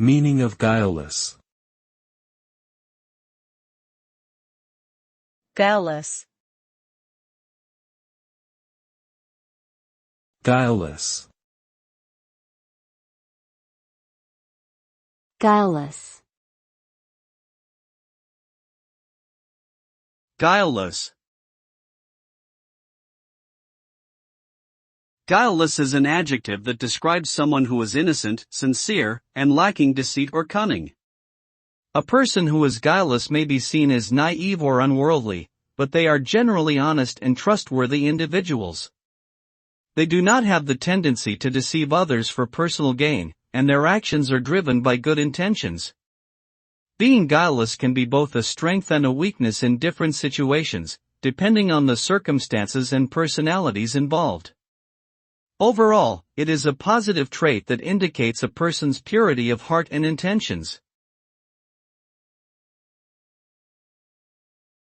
Meaning of guileless. Guileless. Guileless. Guileless. Guileless. Guileless is an adjective that describes someone who is innocent, sincere, and lacking deceit or cunning. A person who is guileless may be seen as naive or unworldly, but they are generally honest and trustworthy individuals. They do not have the tendency to deceive others for personal gain, and their actions are driven by good intentions. Being guileless can be both a strength and a weakness in different situations, depending on the circumstances and personalities involved. Overall, it is a positive trait that indicates a person's purity of heart and intentions.